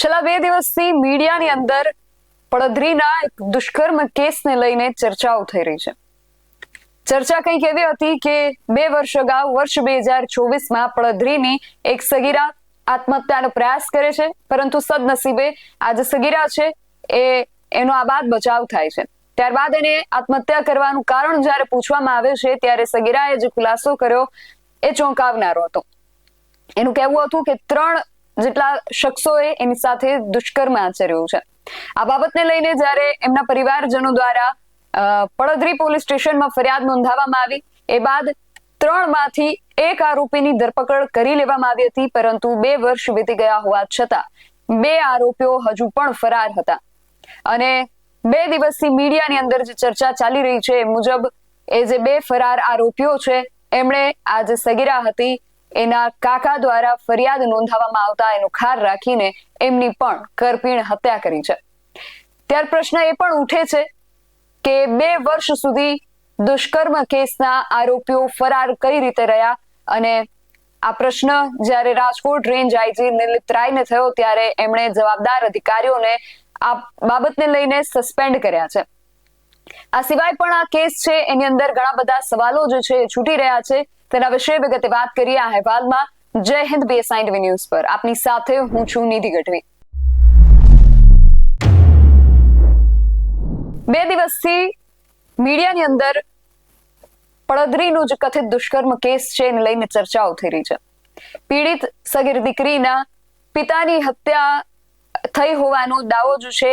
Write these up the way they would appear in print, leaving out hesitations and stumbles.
છેલ્લા 2 દિવસથી મીડિયાની અંદર પડધરીના એક દુષ્કર્મ કેસને લઈને ચર્ચાઓ થઈ રહી છે. ચર્ચા કંઈક એવી હતી કે 2 વર્ષ અગાઉ વર્ષ 2024માં પડધરીની એક સગીરા આત્મહત્યાનો પ્રયાસ કરે છે, પરંતુ સદનસીબે આ જે સગીરા છે એનો આબાદ બચાવ થાય છે. ત્યારબાદ એને આત્મહત્યા કરવાનું કારણ જ્યારે પૂછવામાં આવે છે ત્યારે સગીરાએ જે ખુલાસો કર્યો એ ચોંકાવનારો હતો. એનું કહેવું હતું કે 3 જેટલા શખ્સોએ એની સાથે દુષ્કર્મ આચર્યું છે. આ બાબતને લઈને જ્યારે એમના પરિવારજનો દ્વારા પડધરી પોલીસ સ્ટેશનમાં ફરિયાદ નોંધાવવામાં આવી, એ બાદ 3 માંથી 1 આરોપીની ધરપકડ કરી લેવામાં આવી હતી, પરંતુ 2 વર્ષ વીતી ગયા હોવા છતાં 2 આરોપીઓ હજુ પણ ફરાર હતા. અને 2 દિવસથી મીડિયાની અંદર જે ચર્ચા ચાલી રહી છે એ મુજબ એ જે 2 ફરાર આરોપીઓ છે એમણે આ જે સગીરા હતી એના કાકા દ્વારા ફરિયાદ નોંધાવવામાં આવતા એનો ખાર રાખીને એમની પણ કરપીણ હત્યા કરી છે. ત્યાર પ્રશ્ન એ પણ ઉઠે છે કે 2 વર્ષ સુધી દુષ્કર્મ કેસના આરોપીઓ ફરાર કઈ રીતે રહ્યા, અને આ પ્રશ્ન જ્યારે રાજકોટ રેન્જ આઈજી નિર્લિપ્ત રાયને થયો ત્યારે એમણે જવાબદાર અધિકારીઓને આ બાબતને લઈને સસ્પેન્ડ કર્યા છે. આ સિવાય પણ આ કેસ છે એની અંદર ઘણા બધા સવાલો જે છે એ છૂટી રહ્યા છે. તેના વિશે વિગતે વાત કરીએ આ અહેવાલમાં. જય હિન્દ, BSI ન્યૂઝ પર આપની સાથે હું છું નિધિ ગઢવી. 2 દિવસથી મીડિયાની અંદર પડધરીનો જે કથિત દુષ્કર્મ કેસ છે એને લઈને ચર્ચાઓ થઈ રહી છે. પીડિત સગીર દીકરીના પિતાની હત્યા થઈ હોવાનો દાવો જે છે,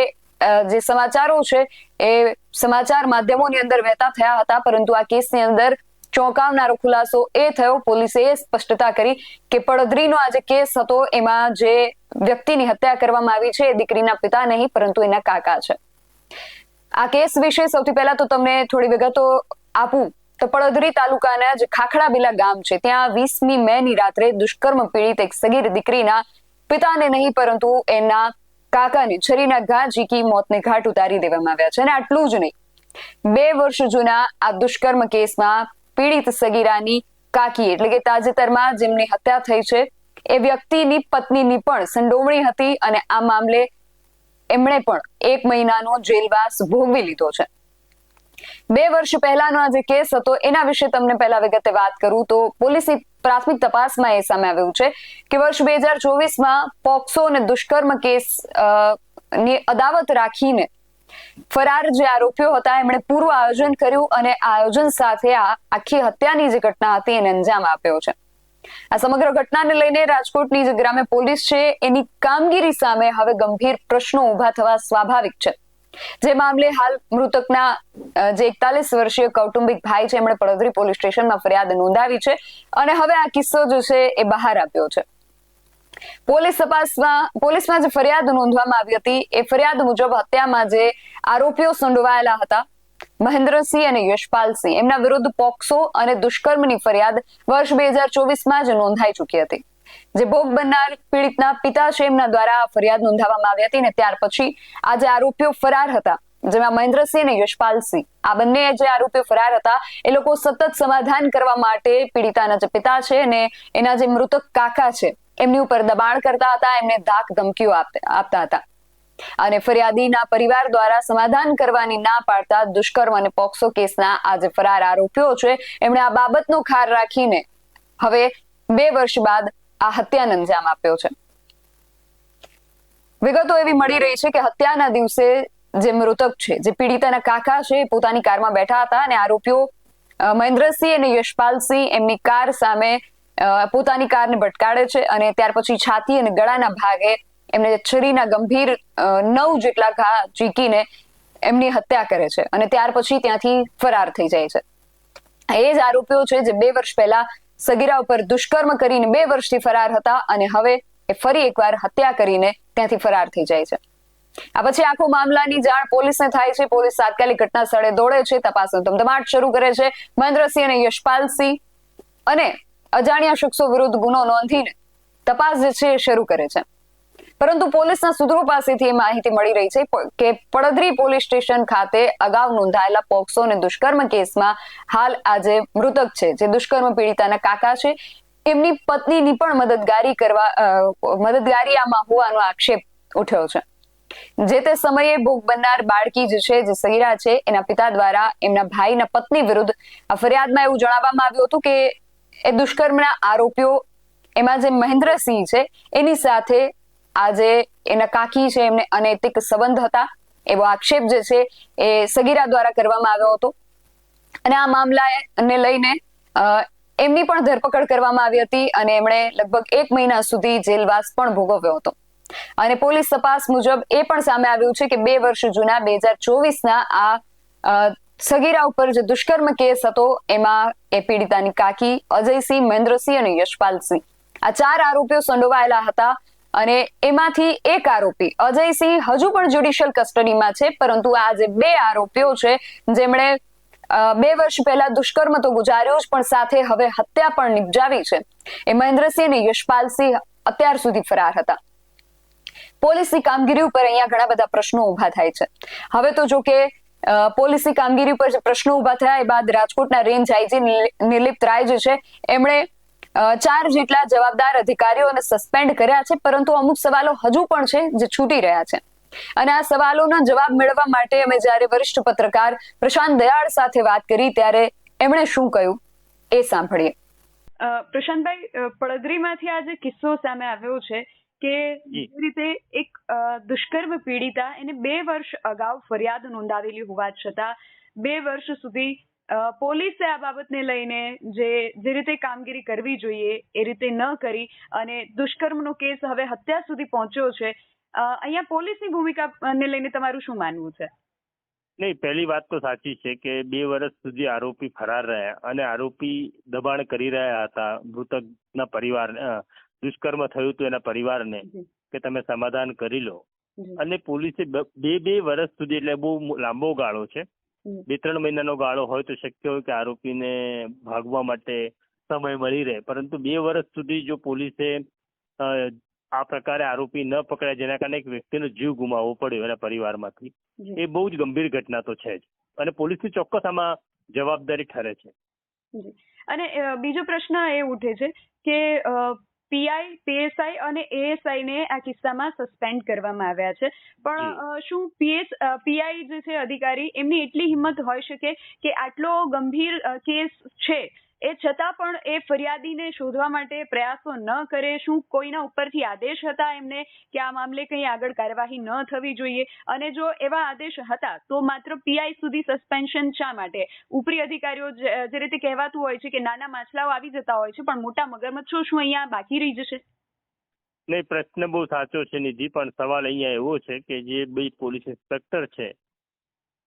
જે સમાચારો છે એ સમાચાર માધ્યમોની અંદર વહેતા થયા હતા, પરંતુ આ કેસની અંદર ચોંકાવનારો ખુલાસો એ થયો. પોલીસે એ સ્પષ્ટતા કરી કે પડધરીનો આ જે કેસ હતો એમાં જે વ્યક્તિની હત્યા કરવામાં આવી છે એ દીકરીના પિતા નહીં પરંતુ એના કાકા છે. આ કેસ વિશે સૌથી પહેલા તો તમને થોડી વિગતો આપું તો પડધરી તાલુકાના જે ખાખડાબીલા ગામ છે ત્યાં 20મી મેની રાત્રે દુષ્કર્મ પીડિત એક સગીર દીકરીના પિતાને નહીં પરંતુ એના કાકાને છરીના ઘા ઝીકી મોતને ઘાટ ઉતારી દેવામાં આવ્યા છે. અને આટલું જ નહીં, 2 વર્ષ જૂના આ દુષ્કર્મ કેસમાં પીડિત સગીરાની કાકી એટલે કે તાજેતરમાં જેમની હત્યા થઈ છે એ વ્યક્તિની પત્નીની પણ સંડોવણી હતી, અને આ મામલે એમણે પણ 1 મહિનાનો જેલવાસ ભોગવી લીધો છે. 2 વર્ષ પહેલાનો આ જે કેસ હતો એના વિશે તમને પહેલા વિગતે વાત કરું તો પોલીસની પ્રાથમિક તપાસમાં એ સામે આવ્યું છે કે વર્ષ 2024માં પોક્સો અને દુષ્કર્મ કેસ ની અદાવત રાખીને ફરાર જે આરોપીઓ હતા એમણે પૂર્વ આયોજન કર્યું અને આયોજન સાથે આ આખી હત્યાની જે ઘટના હતી એને અંજામ આપ્યો છે. આ સમગ્ર ઘટનાને લઈને રાજકોટની જે ગ્રામ્ય પોલીસ છે એની કામગીરી સામે હવે ગંભીર પ્રશ્નો ઉભા થવા સ્વાભાવિક છે. જે મામલે હાલ મૃતકના જે 41 વર્ષીય કૌટુંબિક ભાઈ છે એમણે પડધરી પોલીસ સ્ટેશનમાં ફરિયાદ નોંધાવી છે અને હવે આ કિસ્સો જે છે એ બહાર આવ્યો છે. પોલીસમાં જે ફરિયાદ નોંધવામાં આવી હતી એ ફરિયાદ મુજબ હત્યામાં જે આરોપીઓ સંડોવાયેલા હતા મહેન્દ્રસિંહ અને યશપાલસિંહ એમના વિરુદ્ધ પોક્સો અને દુષ્કર્મની ફરિયાદ વર્ષ 2024માં જ નોંધાઈ ચૂકી હતી. જે ભોગ બનનાર પીડિતના પિતા છે એમના દ્વારા ફરિયાદ નોંધાવવામાં આવી હતી, ને ત્યાર પછી આ જે આરોપીઓ ફરાર હતા જેમાં મહેન્દ્રસિંહ અને યશપાલસિંહ આ બંને જે આરોપીઓ ફરાર હતા એ લોકો સતત સમાધાન કરવા માટે પીડિતાના જે પિતા છે અને એના જે મૃતક કાકા છે એમની ઉપર દબાણ કરતા હતા, એમને ધાક ધમકીઓ આપતા હતા. અને ફરિયાદીના પરિવાર દ્વારા સમાધાન કરવાની ના પાડતા દુષ્કર્મ અને પોક્સો કેસના આ જે ફરાર આરોપીઓ છે એમણે આ બાબતનો ખાર રાખીને હવે 2 વર્ષ બાદ આ હત્યાને અંજામ આપ્યો છે. વિગતો એવી મળી રહી છે કે હત્યાના દિવસે જે મૃતક છે, જે પીડિતાના કાકા છે, પોતાની કારમાં બેઠા હતા અને આરોપીઓ મહેન્દ્રસિંહ અને યશપાલસિંહ એમની કાર સામે પોતાની કારને ભટકાડે છે અને ત્યાર પછી છાતી અને ગળાના ભાગે એમને છરીના ગંભીર 9 જેટલા ઘા ઝીકીને એમની હત્યા કરે છે અને ત્યાર પછી ત્યાંથી ફરાર થઈ જાય છે. એ જ આરોપીઓ છે જે 2 વર્ષ પહેલા સગીરા ઉપર દુષ્કર્મ કરીને 2 વર્ષથી ફરાર હતા અને હવે એ ફરી એકવાર હત્યા કરીને ત્યાંથી ફરાર થઈ જાય છે. આ પછી આખો મામલાની જાણ પોલીસને થાય છે. પોલીસ તાત્કાલિક ઘટના સ્થળે દોડે છે, તપાસનો ધમધમાટ શરૂ કરે છે. મહેન્દ્રસિંહ અને યશપાલસિંહ અને અજાણ્યા શખ્સો વિરુદ્ધ ગુનો નોંધીને તપાસ જે છે એ શરૂ કરે છે. પરંતુ પોલીસના સૂત્રો પાસેથી એ માહિતી મળી રહી છે કે પડધરી પોલીસ સ્ટેશન ખાતે અગાઉ નોંધાયેલા પોક્સો અને દુષ્કર્મ કેસમાં હાલ આ જે મૃતક છે, જે દુષ્કર્મ પીડિતાના કાકા છે, એમની પત્નીની પણ મદદગારી આમાં હોવાનો આક્ષેપ ઉઠ્યો છે. જે તે સમયે ભોગ બનનાર બાળકી જે છે, જે સગીરા છે, એના પિતા દ્વારા એમના ભાઈના પત્ની વિરુદ્ધ આ ફરિયાદમાં એવું જણાવવામાં આવ્યું હતું કે એ દુષ્કર્મના આરોપીઓ એમાં જે મહેન્દ્રસિંહ છે એની સાથે આ જે એના કાકી છે એમને અનૈતિક સંબંધ હતા એવો આક્ષેપ જે છે એ સગીરા દ્વારા કરવામાં આવ્યો હતો. અને આ મામલાને લઈને એમની પણ ધરપકડ કરવામાં આવી હતી અને એમણે લગભગ 1 મહિના સુધી જેલવાસ પણ ભોગવ્યો હતો. અને પોલીસ તપાસ મુજબ એ પણ સામે આવ્યું છે કે 2 વર્ષ જૂના 2024ના આ સગીરા ઉપર જે દુષ્કર્મ કેસ હતો એમાં એ પીડિતાની કાકી અજયસિંહ, મહેન્દ્રસિંહ અને યશપાલસિંહ આ 4 આરોપીઓ સંડોવાયેલા હતા. અને એમાંથી એક આરોપી અજયસિંહ હજુ પણ જ્યુડિશિયલ કસ્ટડીમાં છે, પરંતુ આ જે 2 આરોપીઓ છે જેમણે 2 વર્ષ પહેલા દુષ્કર્મ તો ગુજાર્યું જ પણ સાથે હવે હત્યા પણ નિપજાવી છે, એ મહેન્દ્રસિંહ અને યશપાલસિંહ અત્યાર સુધી ફરાર હતા. પોલીસની કામગીરી ઉપર અહીંયા ઘણા બધા પ્રશ્નો ઉભા થાય છે. હવે તો જો કે પોલીસની કામગીરી ઉપર જે પ્રશ્નો ઉભા થયા એ બાદ રાજકોટના રેન્જ આઈજી નિર્લિપ્ત રાય જે છે એમણે 4 જેટલા જવાબદાર અધિકારીઓને સસ્પેન્ડ કર્યા છે, પરંતુ અમુક સવાલો હજુ પણ છે જે છૂટી રહ્યા છે. અને આ સવાલોના જવાબ મેળવવા માટે અમે જ્યારે વરિષ્ઠ પત્રકાર પ્રશાંત દયાળ સાથે વાત કરી ત્યારે એમણે શું કહ્યું એ સાંભળીએ. પ્રશાંતભાઈ, પડદરીમાંથી આ જે કિસ્સો સામે આવ્યો છે કે જે રીતે એક દુષ્કર્મ પીડિતા એને 2 વર્ષ અગાઉ ફરિયાદ નોંધાવેલી હોવા છતાં 2 વર્ષ સુધી પોલીસે આ બાબતને લઈને જે રીતે કામગીરી કરવી જોઈએ એ રીતે ન કરી અને દુષ્કર્મનો કેસ હવે હત્યા સુધી પહોંચ્યો છે. અહીંયા પોલીસની ભૂમિકાને લઈને તમારું શું માનવું છે? નહીં, પહેલી વાત તો સાચી છે કે 2 વર્ષ સુધી આરોપી ફરાર રહ્યા અને આરોપી દબાણ કરી રહ્યા હતા મૃતકના પરિવાર, દુષ્કર્મ થયું હતું એના પરિવારને કે તમે સમાધાન કરી લો. અને પોલીસે 2 વર્ષ સુધી, એટલે બહુ લાંબો ગાળો છે, 2-3 મહિનાનો ગાળો હોય તો શક્ય હોય કે આરોપીને ભાગવા માટે સમય મળી રહે, પરંતુ 2 વર્ષ સુધી જો પોલીસે આ પ્રકારે આરોપી ન પકડાય જેના કારણે એક વ્યક્તિનો જીવ ગુમાવવો પડ્યો એના પરિવારમાંથી, એ બહુ જ ગંભીર ઘટના તો છે જ અને પોલીસની ચોક્કસ આમાં જવાબદારી ઠરે છે. અને બીજો પ્રશ્ન એ ઉઠે છે કે પીઆઈ, પીએસઆઈ અને એએસઆઈ ને આ કિસ્સામાં સસ્પેન્ડ કરવામાં આવ્યા છે, પણ શું પીઆઈ જે છે અધિકારી, એમની એટલી હિંમત હોઈ શકે કે આટલો ગંભીર કેસ છે એ છતાં પણ એ ફરિયાદીને શોધવા માટે પ્રયાસો ન કરે? શું કોઈના ઉપરથી આદેશ હતા એમને કે આ મામલે કંઈ આગળ કાર્યવાહી ન થવી જોઈએ? અને જો એવા આદેશ હતા તો માત્ર પીઆઈ સુધી સસ્પેન્શન શા માટે? ઉપરી અધિકારીઓ જે રીતે કહેવાતું હોય છે કે નાના માછલાઓ આવી જતા હોય છે, પણ મોટા મગરમચ્છો શું અહીંયા બાકી રહી જશે? નહીં, પ્રશ્ન બહુ સાચો છે નિધિ, પણ સવાલ અહીંયા એવો છે કે જે 2 પોલીસ ઇન્સ્પેક્ટર છે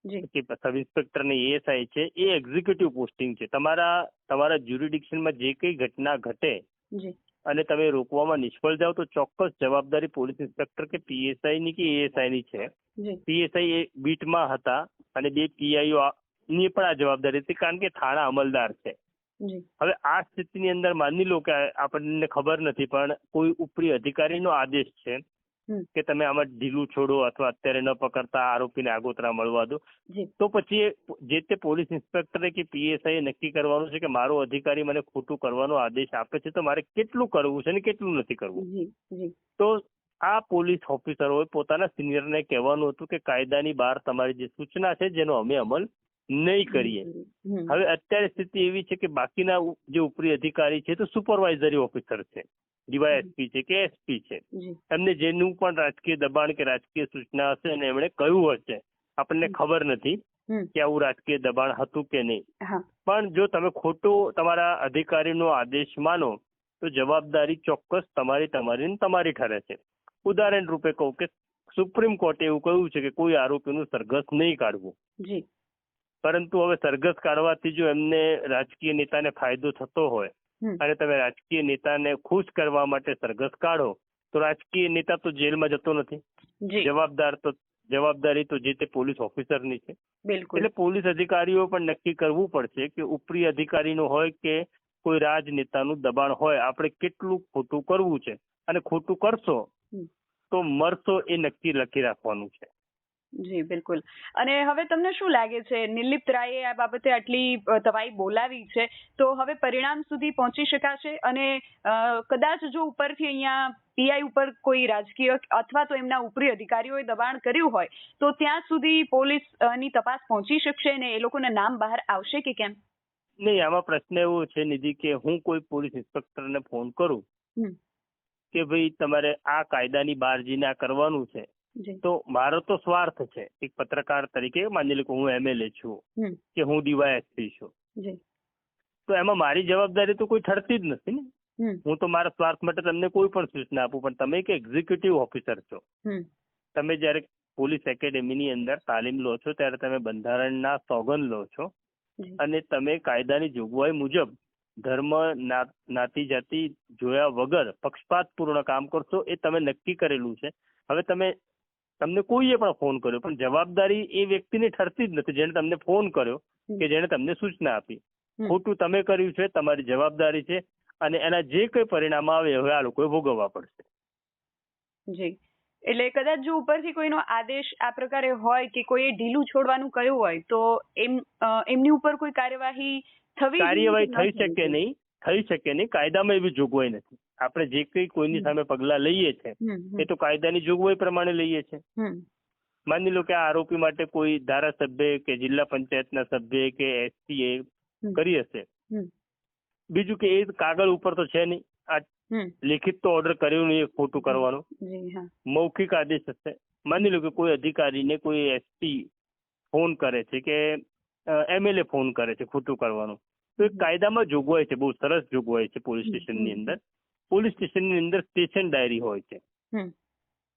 કે સબ ઇન્સ્પેક્ટર ને એએસઆઈ છે, એ એક્ઝિક્યુટિવ પોસ્ટિંગ છે. તમારા જ્યુરિડિક્શનમાં જે કઈ ઘટના ઘટે અને તમે રોકવામાં નિષ્ફળ જાઓ તો ચોક્કસ જવાબદારી પોલીસ ઇન્સ્પેક્ટર કે પીએસઆઈ ની કે એએસઆઈ ની છે. પીએસઆઈ એ બીટમાં હતા અને 2 પીઆઈઓ ની પણ આ જવાબદારી હતી કારણ કે થાણા અમલદાર છે. હવે આ સ્થિતિની અંદર માની લો કે આપણને ખબર નથી પણ કોઈ ઉપરી અધિકારીનો આદેશ છે કે તમે આમાં ઢીલું છોડો અથવા અત્યારે ન પકડતા આરોપીને આગોતરા મળવા દો, તો પછી જે તે પોલીસ ઇન્સ્પેક્ટરે કે પીએસઆઈ નક્કી કરવાનું છે કે મારો અધિકારી મને ખોટું કરવાનો આદેશ આપે છે તો મારે કેટલું કરવું છે ને કેટલું નથી કરવું. તો આ પોલીસ ઓફિસરોએ પોતાના સિનિયરને કહેવાનું હતું કે કાયદાની બહાર તમારી જે સૂચના છે જેનો અમે અમલ નહીં કરીએ. હવે અત્યારે સ્થિતિ એવી છે કે બાકીના જે ઉપરી અધિકારી છે તો સુપરવાઇઝરી ઓફિસર છે, ડીવાયએસપી છે કે એસપી છે, એમને જેનું પણ રાજકીય દબાણ કે રાજકીય સૂચના હશે અને એમણે કહ્યું હશે, આપણને ખબર નથી કે આવું રાજકીય દબાણ હતું કે નહીં, પણ જો તમે ખોટો તમારા અધિકારીનો આદેશ માનો તો જવાબદારી ચોક્કસ તમારી ઠરે છે. ઉદાહરણ રૂપે કહું કે સુપ્રીમ કોર્ટે એવું કહ્યું છે કે કોઈ આરોપીનું સરઘસ નહીં કાઢવું, પરંતુ હવે સરઘસ કાઢવાથી જો એમને રાજકીય નેતાને ફાયદો થતો હોય અને તમે રાજકીય નેતાને ખુશ કરવા માટે સરઘસ કાઢો તો રાજકીય નેતા તો જેલમાં જતો નથી, જવાબદારી તો જે તે પોલીસ ઓફિસરની છે. એટલે પોલીસ અધિકારીઓ પણ નક્કી કરવું પડશે કે ઉપરી અધિકારીનો હોય કે કોઈ રાજનેતાનું દબાણ હોય, આપણે કેટલું ખોટું કરવું છે અને ખોટું કરશો તો મરશો એ નક્કી લખી રાખવાનું છે. જી બિલકુલ. અને હવે તમને શું લાગે છે, નિર્લિપ્ત રાયે આ બાબતે આટલી તવાઈ બોલાવી છે, તો હવે પરિણામ સુધી પહોંચી શકાશે? અને કદાચ જો ઉપરથી અહીંયા પીઆઈ ઉપર કોઈ રાજકીય અથવા તો એમના ઉપરી અધિકારીઓએ દબાણ કર્યું હોય તો ત્યાં સુધી પોલીસની તપાસ પહોંચી શકશે ને એ લોકોના નામ બહાર આવશે કે કેમ? નહીં, આમાં પ્રશ્ન એવો છે નિધિ કે હું કોઈ પોલીસ ઇન્સ્પેક્ટરને ફોન કરું કે ભાઈ તમારે આ કાયદાની બહાર જઈને આ કરવાનું છે, તો મારો તો સ્વાર્થ છે એક પત્રકાર તરીકે. માની લો કે હું એમએલએ છું કે હું ડીવાયએસપી છું, તો એમાં મારી જવાબદારી તો કોઈ ઠરતી જ નથી ને. હું તો મારા સ્વાર્થ માટે તમને કોઈ પણ સૂચના આપું, પણ તમે એક એક્ઝિક્યુટિવ ઓફિસર છો. તમે જ્યારે પોલીસ એકેડેમીની અંદર તાલીમ લો છો ત્યારે તમે બંધારણના સોગંદ લો છો અને તમે કાયદાની જોગવાઈ મુજબ ધર્મ નાતી જાતિ જોયા વગર પક્ષપાતપૂર્ણ કામ કરશો, એ તમે નક્કી કરેલું છે. હવે તમને કોઈએ પણ ફોન કર્યો, પણ જવાબદારી એ વ્યક્તિને ઠરતી જ નથી જેણે તમને ફોન કર્યો કે જેણે તમને સૂચના આપી. ખોટું તમે કર્યું છે, તમારી જવાબદારી છે, અને એના જે કઈ પરિણામ આવે હવે આ લોકોએ ભોગવવા પડશે. જી, એટલે કદાચ જો ઉપરથી કોઈનો આદેશ આ પ્રકારે હોય કે કોઈએ ઢીલું છોડવાનું કહ્યું હોય તો એમની ઉપર કોઈ કાર્યવાહી થઈ શકે નહીં. કાયદામાં એવી જોગવાઈ નથી. આપણે જે કઈ કોઈની સામે પગલા લઈએ છે એ તો કાયદાની જોગવાઈ પ્રમાણે લઈએ છે. માની લો કે આ આરોપી માટે કોઈ ધારાસભ્ય કે જિલ્લા પંચાયતના સભ્ય કે એસપી કરી હશે. બીજું કે એ કાગળ ઉપર તો છે નહીં, આ લેખિત તો ઓર્ડર કર્યો નહીં ખોટું કરવાનો, મૌખિક આદેશ હશે. માની લો કે કોઈ અધિકારીને કોઈ એસપી ફોન કરે છે કે એમએલએ ફોન કરે છે ખોટું કરવાનું, તો એક કાયદામાં જોગવાઈ છે, બહુ સરસ જોગવાઈ છે પોલીસ સ્ટેશનની અંદર. પોલીસ સ્ટેશનની અંદર સ્ટેશન ડાયરી હોય છે,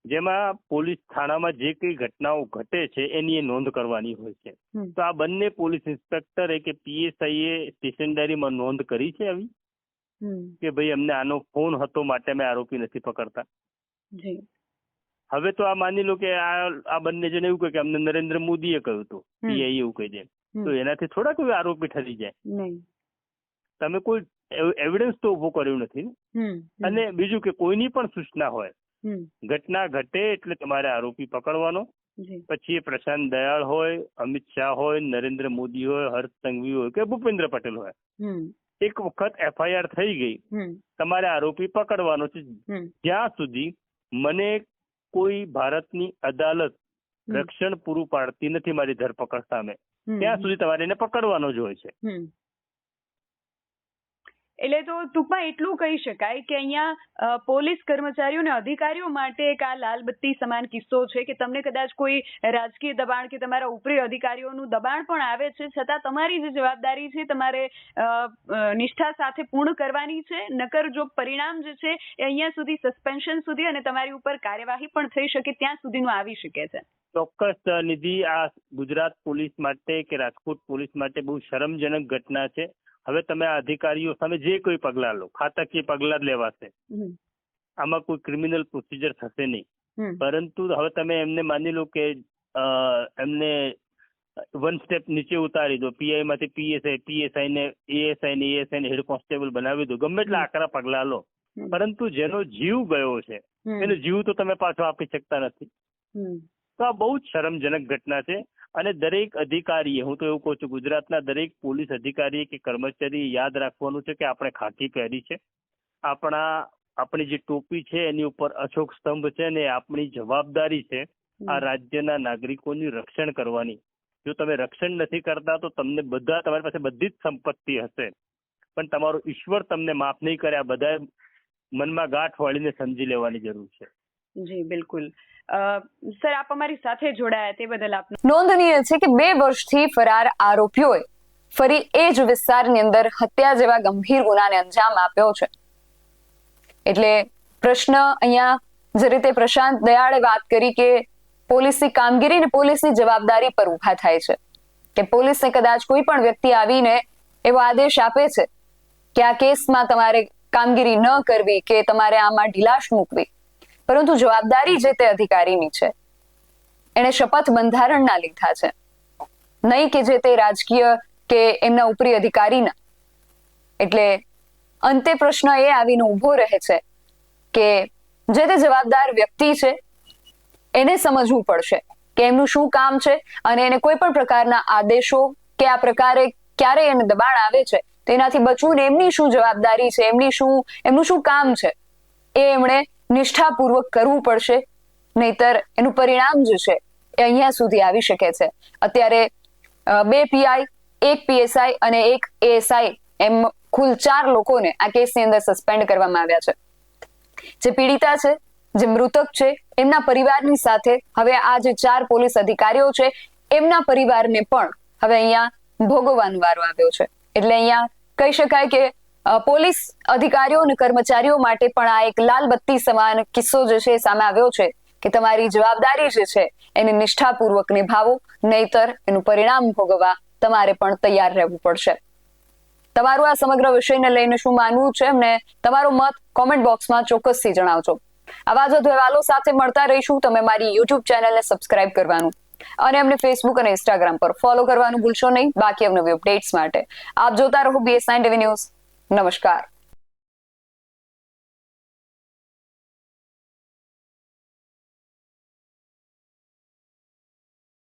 જેમાં પોલીસ થાણામાં જે કઈ ઘટનાઓ ઘટે છે એની એ નોંધ કરવાની હોય છે. તો આ બંને પોલીસ ઇન્સ્પેક્ટરે કે પીએસઆઈ એ સ્ટેશન ડાયરીમાં નોંધ કરી છે આવી કે ભાઈ અમને આનો ફોન હતો માટે અમે આરોપી નથી પકડતા. હવે તો આ માની લો કે આ બંને જણ એવું કહે કે અમને નરેન્દ્ર મોદીએ કહ્યું હતું, પીઆઈ એવું કહી દે, તો એનાથી થોડા કોઈ આરોપી ઠરી જાય. તમે કોઈ એવિડન્સ તો ઉભો કર્યું નથી ને. અને બીજું કે કોઈની પણ સૂચના હોય, ઘટના ઘટે એટલે તમારે આરોપી પકડવાનો. પછી એ પ્રશાંત દયાળ હોય, અમિત શાહ હોય, નરેન્દ્ર મોદી હોય, હર્ષ સંઘવી હોય કે ભૂપેન્દ્ર પટેલ હોય, એક વખત એફઆઈઆર થઈ ગઈ, તમારે આરોપી પકડવાનો છે. જ્યાં સુધી મને કોઈ ભારતની અદાલત રક્ષણ પૂરું પાડતી નથી મારી ધરપકડ સામે, ત્યાં સુધી તમારે એને પકડવાનો જ હોય છે. એટલે તો ટૂંકમાં એટલું કહી શકાય કે અહીંયા પોલીસ કર્મચારીઓ અને અધિકારીઓ માટે એક આ લાલબત્તી સમાન કિસ્સો છે કે તમને કદાચ કોઈ રાજકીય દબાણ કે તમારા ઉપરી અધિકારીઓનું દબાણ પણ આવે છે, છતાં તમારી જે જવાબદારી છે તમારે નિષ્ઠા સાથે પૂર્ણ કરવાની છે. નકર જો પરિણામ જે છે એ અહીંયા સુધી સસ્પેન્શન સુધી અને તમારી ઉપર કાર્યવાહી પણ થઈ શકે ત્યાં સુધીનું આવી શકે છે. ચોક્કસ નિધિ, આ ગુજરાત પોલીસ માટે કે રાજકોટ પોલીસ માટે બહુ શરમજનક ઘટના છે. હવે તમે આ અધિકારીઓ સામે જે કોઈ પગલા લો, ખાતાકીય પગલા જ લેવાશે, આમાં કોઈ ક્રિમિનલ પ્રોસિજર થશે નહીં. પરંતુ હવે તમે એમને માની લો કે એમને વન સ્ટેપ નીચે ઉતારી દો, પીઆઈ માંથી પીએસઆઈ ને એએસઆઈ ને હેડ કોન્સ્ટેબલ બનાવી દો, ગમે એટલા આકરા પગલા લો, પરંતુ જેનો જીવ ગયો છે એનો જીવ તો તમે પાછો આપી શકતા નથી. તો આ બહુ જ શરમજનક ઘટના છે. અને દરેક અધિકારીએ, હું તો એવું કહું છું, ગુજરાતના દરેક પોલીસ અધિકારી કે કર્મચારી યાદ રાખવાનું છે કે આપણે ખાકી પહેરી છે, આપણી જે ટોપી છે એની ઉપર અશોક સ્તંભ છે, ને આપણી જવાબદારી છે આ રાજ્યના નાગરિકોની રક્ષણ કરવાની. જો તમે રક્ષણ નથી કરતા તો તમારી પાસે બધી જ સંપત્તિ હશે, પણ તમારો ઈશ્વર તમને માફ નહીં કરે. આ બધા મનમાં ગાંઠ વાળીને સમજી લેવાની જરૂર છે. જી બિલકુલ. સર, આપ અમારી સાથે જોડાયા તે બદલ આપનો. નોંધનીય છે કે 2 વર્ષથી ફરાર આરોપીઓએ ફરી એ જ વિસ્તારની અંદર હત્યા જેવા ગંભીર ગુનાને અંજામ આપ્યો છે. એટલે પ્રશ્ન અહીંયા જે રીતે પ્રશાંત દયાળે વાત કરી કે પોલીસની કામગીરી અને પોલીસની જવાબદારી પર ઉભા થાય છે કે પોલીસને કદાચ કોઈ પણ વ્યક્તિ આવીને એવો આદેશ આપે છે કે આ કેસમાં તમારે કામગીરી ન કરવી કે તમારે આમાં ઢીલાશ મૂકવી, પરંતુ જવાબદારી જે તે અધિકારીની છે, એને શપથ બંધારણના લીધા છે, નહીં કે જે તે રાજકીય કે એમના ઉપરી અધિકારીના. એટલે અંતે પ્રશ્ન એ આવીને ઉભો રહે છે કે જે તે જવાબદાર વ્યક્તિ છે એને સમજવું પડશે કે એમનું શું કામ છે, અને એને કોઈ પણ પ્રકારના આદેશો કે આ પ્રકારે ક્યારે એને દબાણ આવે છે તેનાથી બચવું ને એમની શું જવાબદારી છે, એમનું શું કામ છે એ એમણે નિષ્ઠાપૂર્વક કરવું પડશે, નહીતર એનું પરિણામ જે છે એ અહીંયા સુધી આવી શકે છે. અત્યારે 2 PI, 1 PSI અને 1 ASI એમ કુલ 4 લોકોને આ કેસની અંદર સસ્પેન્ડ કરવામાં આવ્યા છે. જે પીડિતા છે, જે મૃતક છે, એમના પરિવારની સાથે હવે આ જે 4 પોલીસ અધિકારીઓ છે એમના પરિવારને પણ હવે અહીંયા ભોગવવાનો વારો આવ્યો છે. એટલે અહીંયા કહી શકાય કે પોલીસ અધિકારીઓ અને કર્મચારીઓ માટે પણ આ એક લાલ બત્તી સમાન કિસ્સો જે છે સામે આવ્યો છે કે તમારી જવાબદારી જે છે એને નિષ્ઠાપૂર્વક નિભાવો, નહીતર એનું પરિણામ ભોગવવા તમારે પણ તૈયાર રહેવું પડશે. તમારું આ સમગ્ર વિષયને લઈને શું માનવું છે અને તમારો મત કોમેન્ટ બોક્સમાં ચોક્કસથી જણાવજો. આવા જ અહેવાલો સાથે મળતા રહીશું. તમે મારી YouTube ચેનલને સબસ્ક્રાઇબ કરવાનું અને અમને Facebook અને Instagram પર ફોલો કરવાનું ભૂલશો નહીં. બાકી અવનવી અપડેટ્સ માટે આપ જોતા રહો BS9 TV ન્યૂઝ. નમસ્કાર.